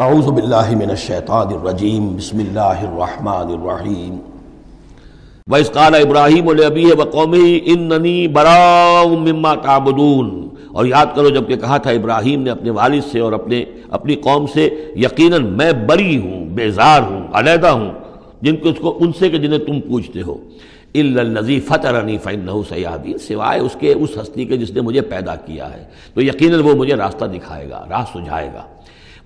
اعوذ باللہ من الشیطان الرجیم بسم اللہ الرحمن الرحیم وَإِذْ قَالَ إِبْرَاهِيمُ لِأَبِيهِ وَقَوْمِهِ إِنَّنِي بَرَاءٌ مِّمَّا تَعْبُدُونَ، اور یاد کرو جب کہ کہا تھا ابراہیم نے اپنے والد سے اور اپنی قوم سے، یقیناً میں بری ہوں، بیزار ہوں، علیحدہ ہوں ان سے کہ جنہیں تم پوجتے ہو، إِلَّا الَّذِي فَطَرَنِي فَإِنَّهُ سَيَهْدِينِ، سوائے اس کے اس ہستی کے جس نے مجھے پیدا کیا ہے تو یقیناً وہ مجھے راستہ دکھائے گا، راہ سجھائے گا۔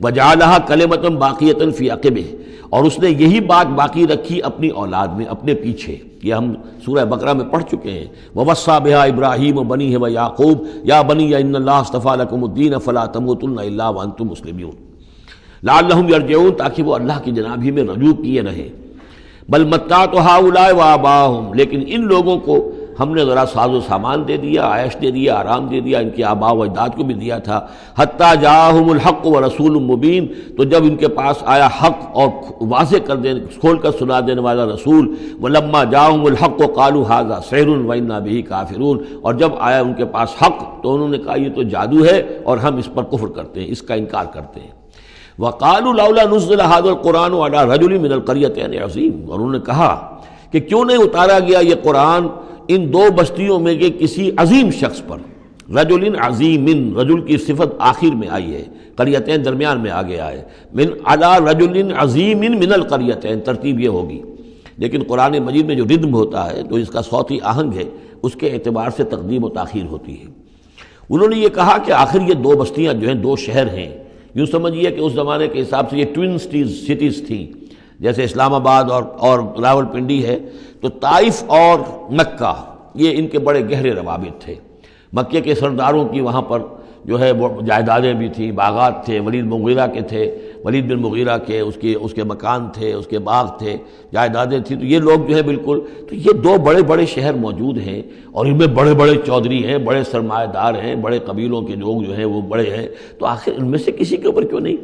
وَجَعَلَهَا كَلِمَةً بَاقِيَةً فِي عَقِبِهِ، اور اس نے یہی بات باقی رکھی اپنی اولاد میں، اپنے پیچھے۔ یہ ہم سورہ بقرہ میں پڑھ چکے ہیں، وَوَصَّىٰ بِهَا إِبْرَاهِيمُ بَنِيهِ وَيَعْقُوبُ يَا بَنِيَّ إِنَّ اللَّهَ اصْطَفَىٰ لَكُمُ الدِّينَ فَلَا تَمُوتُنَّ إِلَّا وَأَنتُم مُّسْلِمُونَ لَعَلَّهُمْ يَرْجِعُونَ، تاکہ وہ اللہ کی جناب ہی میں رجوع کیے رہیں۔ بل متعت هؤلاء وآباءهم، لیکن ان لوگوں کو ہم نے ذرا ساز و سامان دے دیا، عائش دے دیا، آرام دے دیا، ان کے آباء و اجداد کو بھی دیا تھا۔ حتیٰ جاءہم الحق ورسول مبین، تو جب ان کے پاس آیا حق اور واضح کر دینے، کھول کر سنا دینے والا رسول، ولما جاءہم الحق قالوا ھذا سحر وإنا به کافرون، اور جب آیا ان کے پاس حق تو انہوں نے کہا یہ تو جادو ہے اور ہم اس پر کفر کرتے ہیں، اس کا انکار کرتے ہیں۔ وقالوا لولا نزل هذا القرآن على رجل من القريتين عظيم، اور انہوں نے کہا کہ کیوں نہیں اتارا گیا یہ قرآن ان دو بستیوں میں کے کسی عظیم شخص پر۔ رجل عظیم، رجل کی صفت آخر میں آئی ہے، قریتین درمیان میں آگے آئے، من علی رجل عظیم من القریتین، ترتیب یہ ہوگی، لیکن قرآن مجید میں جو ردم ہوتا ہے تو اس کا صوتی آہنگ ہے، اس کے اعتبار سے تقدیم و تاخیر ہوتی ہے۔ انہوں نے یہ کہا کہ آخر یہ دو بستیاں جو ہیں، دو شہر ہیں، یوں سمجھیے کہ اس زمانے کے حساب سے یہ ٹوین سٹیز تھیں، جیسے اسلام آباد اور راول پنڈی ہے، تو طائف اور مکہ یہ ان کے بڑے گہرے روابط تھے۔ مکے کے سرداروں کی وہاں پر جو ہے وہ جائیدادیں بھی تھیں، باغات تھے، ولید مغیرہ کے تھے، ولید بن مغیرہ کے اس کے مکان تھے، اس کے باغ تھے، جائیدادیں تھیں، تو یہ لوگ جو ہے بالکل، تو یہ دو بڑے بڑے شہر موجود ہیں اور ان میں بڑے بڑے چودھری ہیں، بڑے سرمایہ دار ہیں، بڑے قبیلوں کے لوگ جو ہیں وہ بڑے ہیں، تو آخر ان میں سے کسی کے اوپر کیوں نہیں؟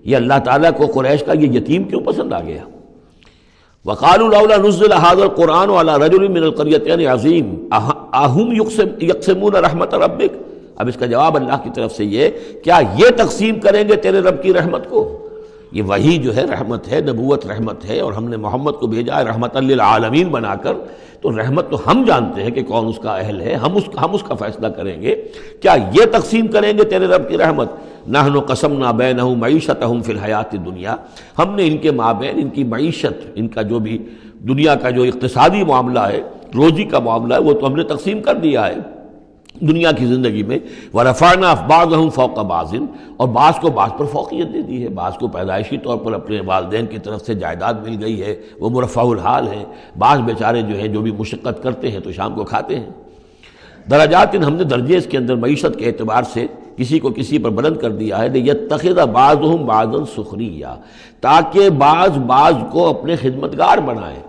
یہ اللہ تعالیٰ کو قریش کا یہ یتیم کیوں پسند آ گیا؟ وقالوا لولا نزل هذا القرآن على رجل من القريتين عظيم اهم يقسمون رحمت ربك، اب اس کا جواب اللہ کی طرف سے یہ، کیا یہ تقسیم کریں گے تیرے رب کی رحمت کو؟ یہ وہی جو ہے رحمت ہے، نبوت رحمت ہے، اور ہم نے محمد کو بھیجا ہے رحمت للعالمین بنا کر، تو رحمت تو ہم جانتے ہیں کہ کون اس کا اہل ہے، ہم اس کا فیصلہ کریں گے، کیا یہ تقسیم کریں گے تیرے رب کی رحمت؟ نحن قسمنا بینہم معیشتہم فی الحیات الدنیا، ہم نے ان کے مابین ان کی معیشت، ان کا جو بھی دنیا کا جو اقتصادی معاملہ ہے، روزی کا معاملہ ہے، وہ تو ہم نے تقسیم کر دیا ہے دنیا کی زندگی میں۔ ورفعنا بعضهم فوق بعض، اور بعض کو بعض پر فوقیت دے دی ہے، بعض کو پیدائشی طور پر اپنے والدین کی طرف سے جائیداد مل گئی ہے، وہ مرفع الحال ہیں، بعض بیچارے جو ہیں جو بھی مشقت کرتے ہیں تو شام کو کھاتے ہیں۔ درجات، ہم نے درجے اس کے اندر معیشت کے اعتبار سے کسی کو کسی پر بلند کر دیا ہے، لیتخذ بعضهم بعضا سخریا، تاکہ بعض کو اپنے خدمتگار بنائے۔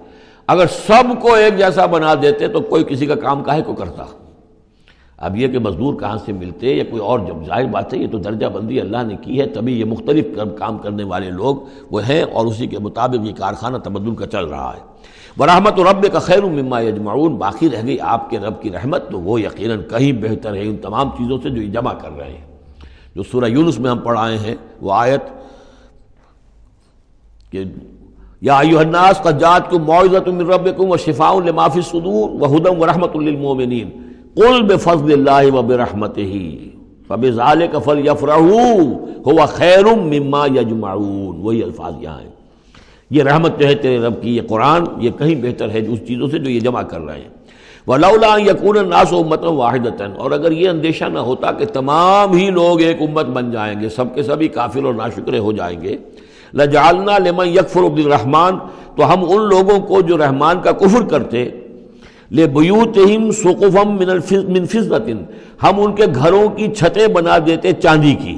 اگر سب کو ایک جیسا بنا دیتے تو کوئی کسی کا کام کاہے کو کرتا؟ اب یہ کہ مزدور کہاں سے ملتے یا کوئی اور، جب ظاہر بات ہے یہ تو درجہ بندی اللہ نے کی ہے، تبھی یہ مختلف کام کرنے والے لوگ وہ ہیں، اور اسی کے مطابق یہ کارخانہ تبدل کا چل رہا ہے۔ وَرَحْمَتُ رَبِّكَ خَيْرٌ مِّمَّا يَجْمَعُونَ، باقی رہ گئی آپ کے رب کی رحمت، تو وہ یقیناً کہیں بہتر ہے ان تمام چیزوں سے جو یہ جمع کر رہے ہیں۔ جو سورہ یونس میں ہم پڑھ آئے ہیں وہ آیت کہ یا ایھا الناس قد جاءتکم موعظۃ من ربکم وشفاء لما فی الصدور وہدی ورحمۃ للمؤمنین قل بفضل اللہ وبرحمتہ فبذلک فلیفرحوا ھو خیر مما یجمعون، وہی الفاظ یہاں ہیں۔ یہ رحمت جو ہے تیرے رب کی، یہ قرآن، یہ کہیں بہتر ہے اس چیزوں سے جو یہ جمع کر رہے ہیں۔ وَلَوْلَا أَن يَكُونَ النَّاسُ أُمَّةً وَاحِدَةً، اور اگر یہ اندیشہ نہ ہوتا کہ تمام ہی لوگ ایک امت بن جائیں گے، سب کے سبھی کافر اور ناشکرے ہو جائیں گے، لَجَعَلْنَا لِمَن يَكْفُرُ بِالرَّحْمَٰنِ، تو ہم ان لوگوں کو جو رحمان کا کفر کرتے، لِبُيُوتِهِمْ سُقُفًا مِّن فِضَّةٍ، ہم ان کے گھروں کی چھتیں بنا دیتے چاندی کی،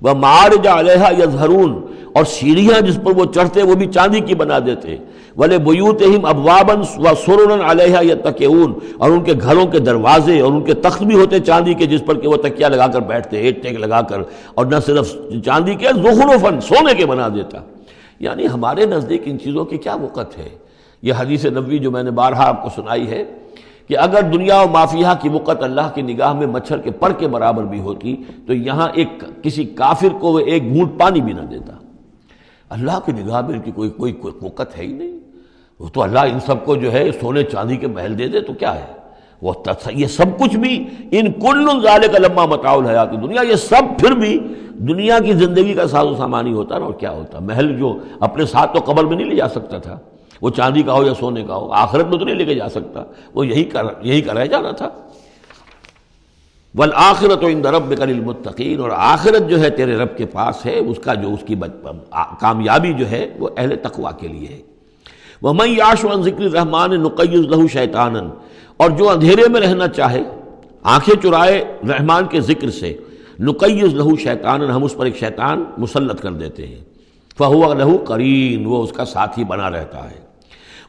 وَمَعَارِجَ عَلَيْهَا يَظْهَرُونَ، اور سیڑھیاں جس پر وہ چڑھتے وہ بھی چاندی کی بنا دیتے، وَلِبُيُوتِهِمْ أَبْوَابًا وَسُرُرًا عَلَيْهَا يَتَّكِئُونَ، اور ان کے گھروں کے دروازے اور ان کے تخت بھی ہوتے چاندی کے جس پر کہ وہ تکیہ لگا کر بیٹھتے، ایٹ ٹیک لگا کر، اور نہ صرف چاندی کے، زخرفاً، سونے کے بنا دیتا۔ یعنی ہمارے نزدیک ان چیزوں کی کیا وقت ہے؟ یہ حدیث نبوی جو میں نے بارہا آپ کو سنائی ہے کہ اگر دنیا و مافیہا کی وقت اللہ کی نگاہ میں مچھر کے پر کے برابر بھی ہوتی تو یہاں کسی کافر کو وہ ایک گھونٹ پانی بھی نہ دیتا۔ اللہ کی نگاہ میں ان کی کوئی قوت ہے ہی نہیں. وہ تو اللہ ان سب کو جو ہے سونے چاندی کے محل دے دے تو کیا ہے. وہ یہ سب کچھ بھی ان کل ذالک لما متاع الحیات الدنیا، یہ سب پھر بھی دنیا کی زندگی کا ساز و سامان ہی ہوتا نا، اور کیا ہوتا. محل جو اپنے ساتھ تو قبر میں نہیں لے جا سکتا تھا، وہ چاندی کا ہو یا سونے کا ہو، آخرت میں تو نہیں لے کے جا سکتا، وہ یہی کا رہ جانا تھا. والآخرۃ عند ربک للمتقین، اور آخرت جو ہے تیرے رب کے پاس ہے، اس کا جو اس کی کامیابی جو ہے وہ اہل تقویٰ کے لیے ہے. وَمَن يَعْشُ عَن ذِكْرِ الرَّحْمَٰنِ نُقَيِّضْ لَهُ شَيْطَانًا، اور جو اندھیرے میں رہنا چاہے، آنکھیں چرائے رحمان کے ذکر سے، نُقَيِّضْ لَهُ شَيْطَانًا، ہم اس پر ایک شیطان مسلط کر دیتے ہیں. فَهُوَ لَهُ قَرِينٌ، وہ اس کا ساتھی بنا رہتا ہے.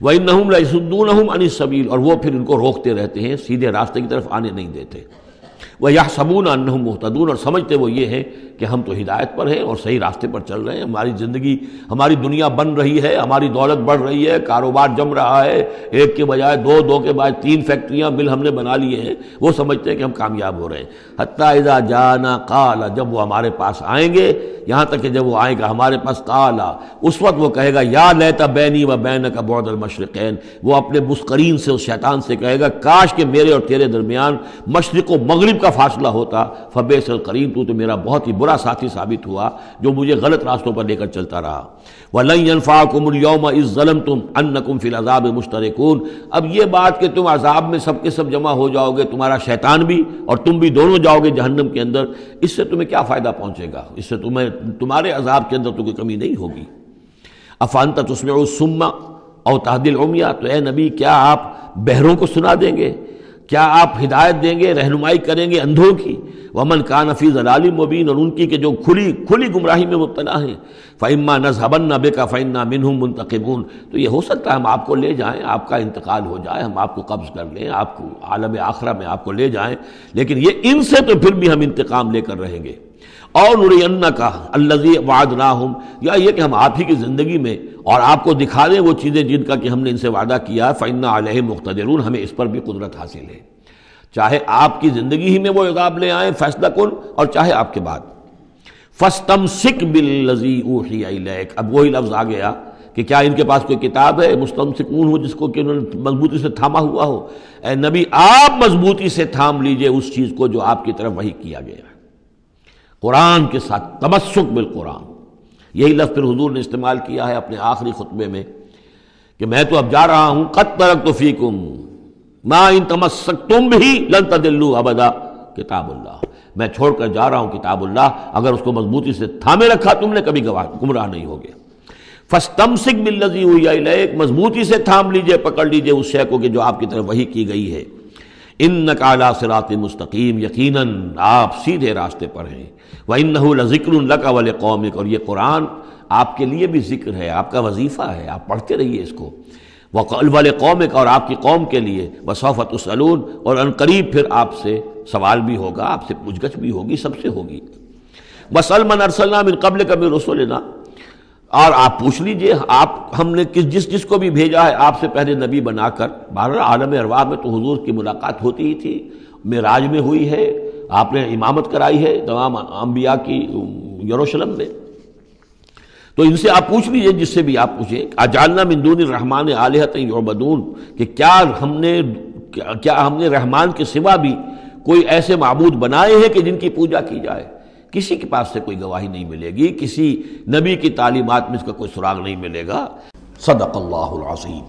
وَإِنَّهُمْ لَيَصُدُّونَهُمْ عَنِ السَّبِيلِ، اور وہ پھر ان کو روکتے رہتے ہیں، سیدھے راستے کی طرف آنے نہیں دیتے. وَيَحْسَبُونَ أَنَّهُمْ مُهْتَدُونَ، اور سمجھتے وہ یہ ہیں کہ ہم تو ہدایت پر ہیں اور صحیح راستے پر چل رہے ہیں، ہماری زندگی، ہماری دنیا بن رہی ہے، ہماری دولت بڑھ رہی ہے، کاروبار جم رہا ہے، ایک کے بجائے دو کے بعد 3 فیکٹریاں مل ہم نے بنا لیے ہیں. وہ سمجھتے ہیں کہ ہم کامیاب ہو رہے ہیں. حتیٰ اذا جانا قال، جب وہ ہمارے پاس آئیں گے، یہاں تک کہ جب وہ آئے گا ہمارے پاس، قال، اس وقت وہ کہے گا یا لیت بینی و بینک بعد المشرقین، وہ اپنے مسقرین سے، اس شیطان سے کہے گا کاش کہ میرے اور تیرے درمیان مشرق و مغرب کا فاصلہ ہوتا. فبئس القرین، تو میرا بہت ہی برا ساتھی ثابت ہوا جو مجھے غلط راستوں پر لے کر چلتا رہا. وَلَن يَنفَعَكُمُ الْيَوْمَ إِذ ظَّلَمْتُمْ أَنَّكُمْ فِي الْعَذَابِ مُشْتَرِكُونَ، اب یہ بات کہ تم عذاب میں سب کے سب جمع ہو جاؤ گے، تمہارا شیطان بھی اور تم بھی دونوں جاؤ گے جہنم کے اندر، اس سے تمہیں کیا فائدہ پہنچے گا؟ اس سے تمہارے عذاب کے اندر تو کوئی کمی نہیں ہوگی. أَفَأَنْتَ تُسْمِعُ الصُّمَّ أَوْ تَهْدِي الْعُمْيَ، تو اے نبی کیا آپ بہروں کو سنا دیں گے؟ کیا آپ ہدایت دیں گے، رہنمائی کریں گے اندھوں کی؟ ومن کان فی ضلال مبین، اور ان کی کہ جو کھلی گمراہی میں مبتلا ہیں. فإما نذهبن بک فإنا منهم منتقمون، تو یہ ہو سکتا ہے ہم آپ کو لے جائیں، آپ کا انتقال ہو جائے، ہم آپ کو قبض کر لیں، آپ کو عالم آخرہ میں آپ کو لے جائیں، لیکن یہ ان سے تو پھر بھی ہم انتقام لے کر رہیں گے. اور نرینک الذی وعدناہم، یا یہ کہ ہم آپ ہی کی زندگی میں اور آپ کو دکھا دیں وہ چیزیں جن کا کہ ہم نے ان سے وعدہ کیا. فإنا علیہم مقتدرون، ہمیں اس پر بھی قدرت حاصل ہے، چاہے آپ کی زندگی ہی میں وہ عذاب لے آئیں فیصلہ کن، اور چاہے آپ کے بعد. فاستمسک بالذی اوحی الیک، اب وہی لفظ آ گیا کہ کیا ان کے پاس کوئی کتاب ہے مستمسکون ہو جس کو کہ انہوں نے مضبوطی سے تھاما ہوا ہو؟ اے نبی آپ مضبوطی سے تھام لیجئے اس چیز کو جو آپ کی طرف وحی کیا گیا ہے، قرآن کے ساتھ. تمسک بالقرآن، یہی لفظ پھر حضور نے استعمال کیا ہے اپنے آخری خطبے میں کہ میں تو اب جا رہا ہوں، قد ترکت فیکم ما ان تمسکتم بھی لن تضلوا ابدا کتاب اللہ، میں چھوڑ کر جا رہا ہوں کتاب اللہ، اگر اس کو مضبوطی سے تھامے رکھا تم نے کبھی گمراہ نہیں ہوگے. فاستمسک بالذی اوحی الیک، مضبوطی سے تھام لیجئے، پکڑ لیجئے اس شے کو کہ جو آپ کی طرف وحی کی گئی ہے. انک علی صراط مستقیم، یقیناً آپ سیدھے راستے پر ہیں. وانہ لذکر لک ولقومک، اور یہ قرآن آپ کے لیے بھی ذکر ہے، آپ کا وظیفہ ہے، آپ پڑھتے رہیے اس کو. ولقومک، اور آپ کی قوم کے لیے. وسوف تسألون، اور ان قریب پھر آپ سے سوال بھی ہوگا، آپ سے پوچھ گچھ بھی ہوگی، سب سے ہوگی. واسأل من ارسلنا من قبلک من رسلنا، اور آپ پوچھ لیجئے ہم نے جس کو بھی بھیجا ہے آپ سے پہلے نبی بنا کر. بہرحال عالم ارواح میں تو حضور کی ملاقات ہوتی ہی تھی، معراج میں ہوئی ہے، آپ نے امامت کرائی ہے تمام انبیاء کی یروشلم میں. تو ان سے آپ پوچھ لیجئے، جس سے بھی آپ پوچھیں. اجعلنا من دون الرحمن آلہۃ یعبدون، کہ کیا ہم نے رحمان کے سوا بھی کوئی ایسے معبود بنائے ہیں کہ جن کی پوجا کی جائے؟ کسی کے پاس سے کوئی گواہی نہیں ملے گی، کسی نبی کی تعلیمات میں اس کا کوئی سراغ نہیں ملے گا. صدق اللہ العظیم.